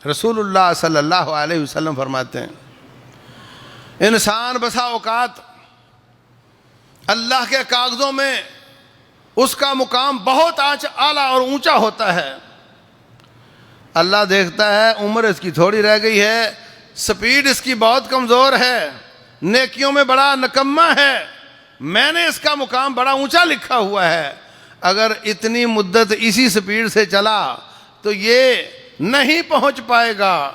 رسول اللہ صلی اللہ علیہ وسلم فرماتے ہیں انسان بسا اوقات اللہ کے کاغذوں میں اس کا مقام بہت اعلیٰ اور اونچا ہوتا ہے، اللہ دیکھتا ہے عمر اس کی تھوڑی رہ گئی ہے، سپیڈ اس کی بہت کمزور ہے، نیکیوں میں بڑا نکما ہے، میں نے اس کا مقام بڑا اونچا لکھا ہوا ہے، اگر اتنی مدت اسی سپیڈ سے چلا تو یہ نہیں پہنچ پائے گا۔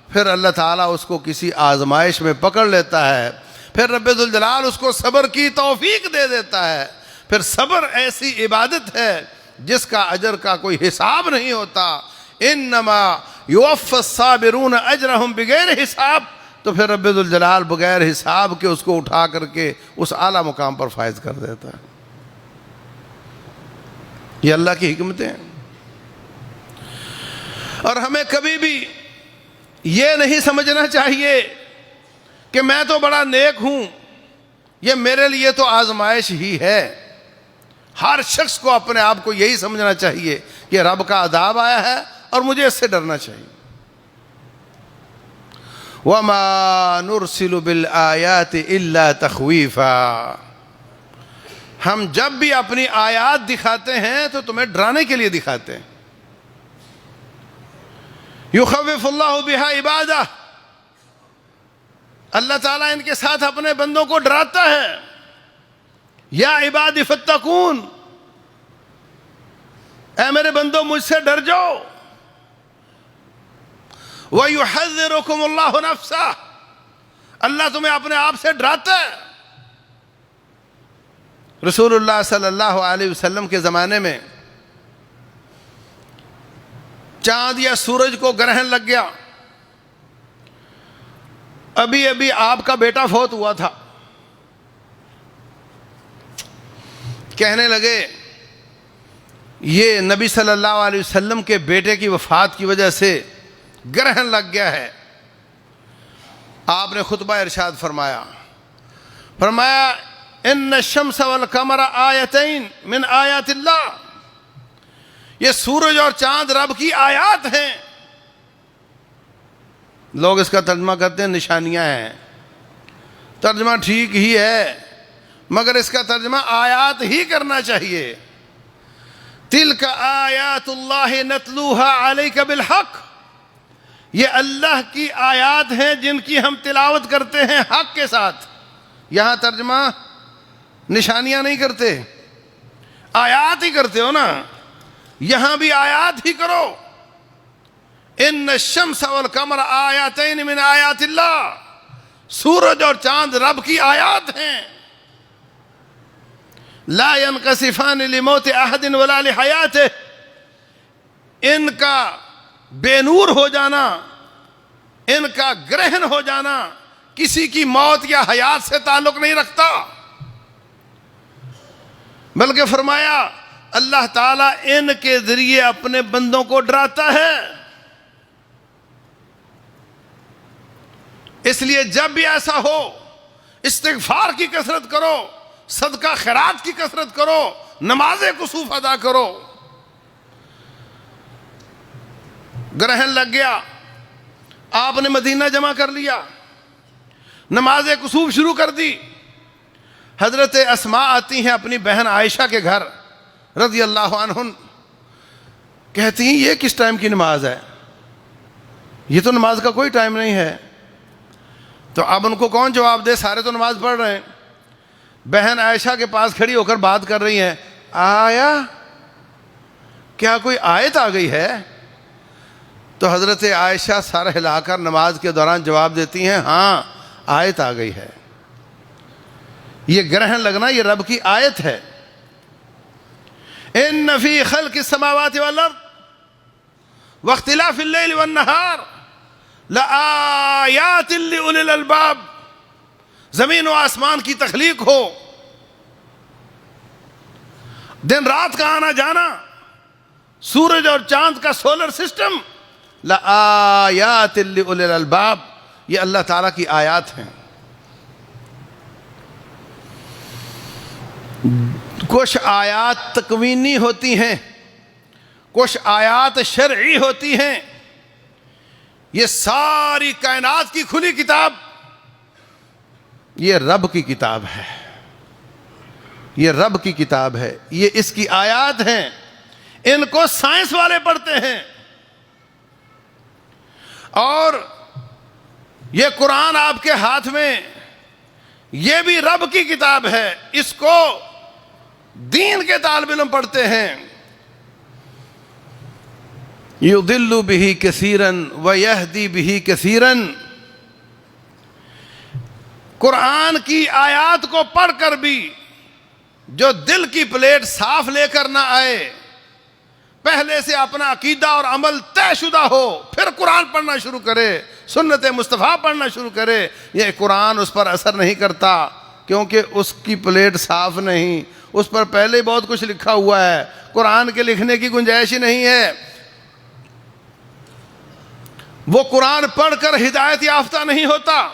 پھر اللہ تعالیٰ اس کو کسی آزمائش میں پکڑ لیتا ہے، پھر رب ذوالجلال اس کو صبر کی توفیق دے دیتا ہے۔ پھر صبر ایسی عبادت ہے جس کا اجر کا کوئی حساب نہیں ہوتا، انما یوفی الصابرون اجرہم بغیر حساب، تو پھر رب ذوالجلال بغیر حساب کے اس کو اٹھا کر کے اس اعلیٰ مقام پر فائز کر دیتا ہے۔ یہ اللہ کی حکمتیں ہیں، اور ہمیں کبھی بھی یہ نہیں سمجھنا چاہیے کہ میں تو بڑا نیک ہوں، یہ میرے لیے تو آزمائش ہی ہے۔ ہر شخص کو اپنے آپ کو یہی سمجھنا چاہیے کہ رب کا عذاب آیا ہے اور مجھے اس سے ڈرنا چاہیے۔ وَمَا نُرْسِلُ بِالْآيَاتِ إِلَّا تَخْوِيفًا، ہم جب بھی اپنی آیات دکھاتے ہیں تو تمہیں ڈرانے کے لیے دکھاتے ہیں۔ یخوف اللہ بہا عبادہ، اللہ تعالیٰ ان کے ساتھ اپنے بندوں کو ڈراتا ہے۔ یا عباد فاتقون، اے میرے بندوں مجھ سے ڈر جاؤ۔ وَيُحَذِّرُكُمُ اللَّهُ نَفْسَهُ، اللہ تمہیں اپنے آپ سے ڈراتا ہے۔ رسول اللہ صلی اللہ علیہ وسلم کے زمانے میں چاند یا سورج کو گرہن لگ گیا، ابھی ابھی آپ کا بیٹا فوت ہوا تھا، کہنے لگے یہ نبی صلی اللہ علیہ وسلم کے بیٹے کی وفات کی وجہ سے گرہن لگ گیا ہے۔ آپ نے خطبہ ارشاد فرمایا ان الشمس والقمر آیتین من آیات اللہ، یہ سورج اور چاند رب کی آیات ہیں۔ لوگ اس کا ترجمہ کرتے ہیں نشانیاں ہیں، ترجمہ ٹھیک ہی ہے مگر اس کا ترجمہ آیات ہی کرنا چاہیے۔ تلک آیات اللہ نتلوها علیک بالحق، یہ اللہ کی آیات ہیں جن کی ہم تلاوت کرتے ہیں حق کے ساتھ۔ یہاں ترجمہ نشانیاں نہیں کرتے، آیات ہی کرتے ہو نا، یہاں بھی آیات ہی کرو۔ ان الشمس والقمر آیاتین من آیات اللہ، سورج اور چاند رب کی آیات ہیں۔ لا ينقصفان لموت احد ولا لحیاتہ، ان کا بے نور ہو جانا، ان کا گرہن ہو جانا کسی کی موت یا حیات سے تعلق نہیں رکھتا، بلکہ فرمایا اللہ تعالیٰ ان کے ذریعے اپنے بندوں کو ڈراتا ہے۔ اس لیے جب بھی ایسا ہو استغفار کی کثرت کرو، صدقہ خیرات کی کثرت کرو، نماز کسوف ادا کرو۔ گرہن لگ گیا، آپ نے مدینہ جمع کر لیا، نماز کسوف شروع کر دی۔ حضرت اسماء آتی ہیں اپنی بہن عائشہ کے گھر رضی اللہ عنہن، کہتی ہیں یہ کس ٹائم کی نماز ہے، یہ تو نماز کا کوئی ٹائم نہیں ہے۔ تو اب ان کو کون جواب دے، سارے تو نماز پڑھ رہے ہیں۔ بہن عائشہ کے پاس کھڑی ہو کر بات کر رہی ہیں، آیا کیا کوئی آیت آ گئی ہے؟ تو حضرت عائشہ سر ہلا کر نماز کے دوران جواب دیتی ہیں، ہاں آیت آ گئی ہے، یہ گرہن لگنا یہ رب کی آیت ہے۔ ان فی خلق السماوات والارض واختلاف اللیل والنہار لآیات لأولی الالباب، زمین و آسمان کی تخلیق ہو، دن رات کا آنا جانا، سورج اور چاند کا سولر سسٹم، لآیات لأولی الالباب، یہ اللہ تعالیٰ کی آیات ہیں۔ کچھ آیات تکوینی ہوتی ہیں، کچھ آیات شرعی ہوتی ہیں۔ یہ ساری کائنات کی کھلی کتاب یہ رب کی کتاب ہے، یہ رب کی کتاب ہے، یہ اس کی آیات ہیں، ان کو سائنس والے پڑھتے ہیں، اور یہ قرآن آپ کے ہاتھ میں، یہ بھی رب کی کتاب ہے، اس کو دین کے طالب علم پڑھتے ہیں۔ یضل بہ کثیرا ویہدی بہ کثیرا، قرآن کی آیات کو پڑھ کر بھی جو دل کی پلیٹ صاف لے کر نہ آئے، پہلے سے اپنا عقیدہ اور عمل طے شدہ ہو، پھر قرآن پڑھنا شروع کرے، سنت مصطفیٰ پڑھنا شروع کرے، یہ قرآن اس پر اثر نہیں کرتا، کیونکہ اس کی پلیٹ صاف نہیں، اس پر پہلے ہی بہت کچھ لکھا ہوا ہے، قرآن کے لکھنے کی گنجائش ہی نہیں ہے۔ وہ قرآن پڑھ کر ہدایت یافتہ نہیں ہوتا،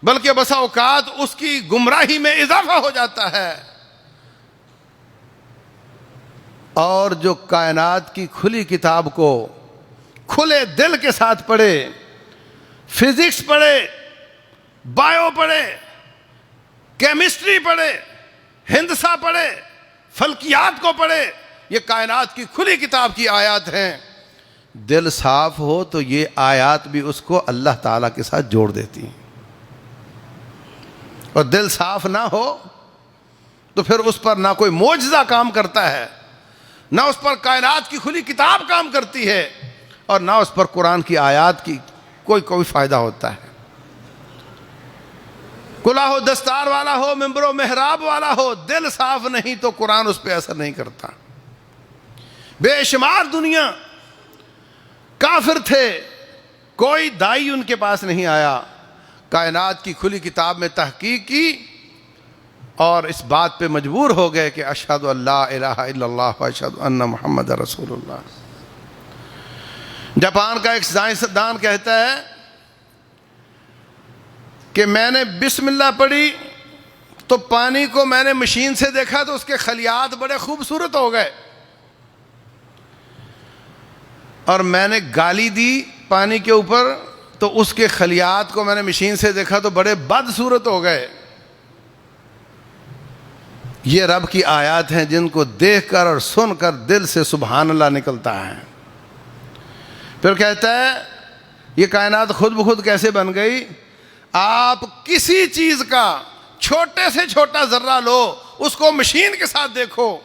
بلکہ بسا اوقات اس کی گمراہی میں اضافہ ہو جاتا ہے۔ اور جو کائنات کی کھلی کتاب کو کھلے دل کے ساتھ پڑھے، فزکس پڑھے، بایو پڑھے، کیمسٹری پڑھے، ہندسہ پڑھے، فلکیات کو پڑھے، یہ کائنات کی کھلی کتاب کی آیات ہیں، دل صاف ہو تو یہ آیات بھی اس کو اللہ تعالیٰ کے ساتھ جوڑ دیتی ہیں، اور دل صاف نہ ہو تو پھر اس پر نہ کوئی معجزہ کام کرتا ہے، نہ اس پر کائنات کی کھلی کتاب کام کرتی ہے، اور نہ اس پر قرآن کی آیات کی کوئی فائدہ ہوتا ہے۔ کلاه و دستار والا ہو، ممبر و محراب والا ہو، دل صاف نہیں تو قرآن اس پہ اثر نہیں کرتا۔ بے شمار دنیا کافر تھے، کوئی دائی ان کے پاس نہیں آیا، کائنات کی کھلی کتاب میں تحقیق کی اور اس بات پہ مجبور ہو گئے کہ اشہد ان لا الہ الا اللہ و اشہد ان محمد رسول اللہ۔ جاپان کا ایک سائنسدان کہتا ہے کہ میں نے بسم اللہ پڑھی تو پانی کو میں نے مشین سے دیکھا تو اس کے خلیات بڑے خوبصورت ہو گئے، اور میں نے گالی دی پانی کے اوپر تو اس کے خلیات کو میں نے مشین سے دیکھا تو بڑے بدصورت ہو گئے۔ یہ رب کی آیات ہیں جن کو دیکھ کر اور سن کر دل سے سبحان اللہ نکلتا ہے۔ پھر کہتا ہے یہ کائنات خود بخود کیسے بن گئی؟ آپ کسی چیز کا چھوٹے سے چھوٹا ذرہ لو، اس کو مشین کے ساتھ دیکھو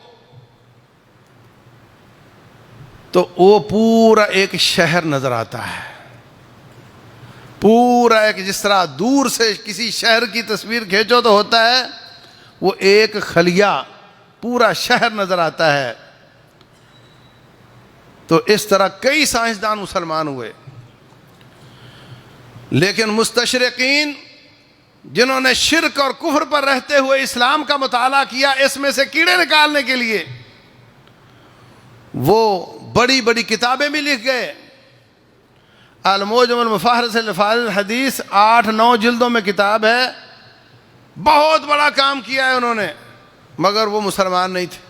تو وہ پورا ایک شہر نظر آتا ہے، پورا ایک، جس طرح دور سے کسی شہر کی تصویر کھینچو تو ہوتا ہے وہ ایک خلیہ، پورا شہر نظر آتا ہے۔ تو اس طرح کئی سائنسدان مسلمان ہوئے، لیکن مستشرقین جنہوں نے شرک اور کفر پر رہتے ہوئے اسلام کا مطالعہ کیا اس میں سے کیڑے نکالنے کے لیے، وہ بڑی بڑی کتابیں بھی لکھ گئے۔ المعجم المفہرس لفاظ الحدیث 8-9 جلدوں میں کتاب ہے، بہت بڑا کام کیا ہے انہوں نے، مگر وہ مسلمان نہیں تھے۔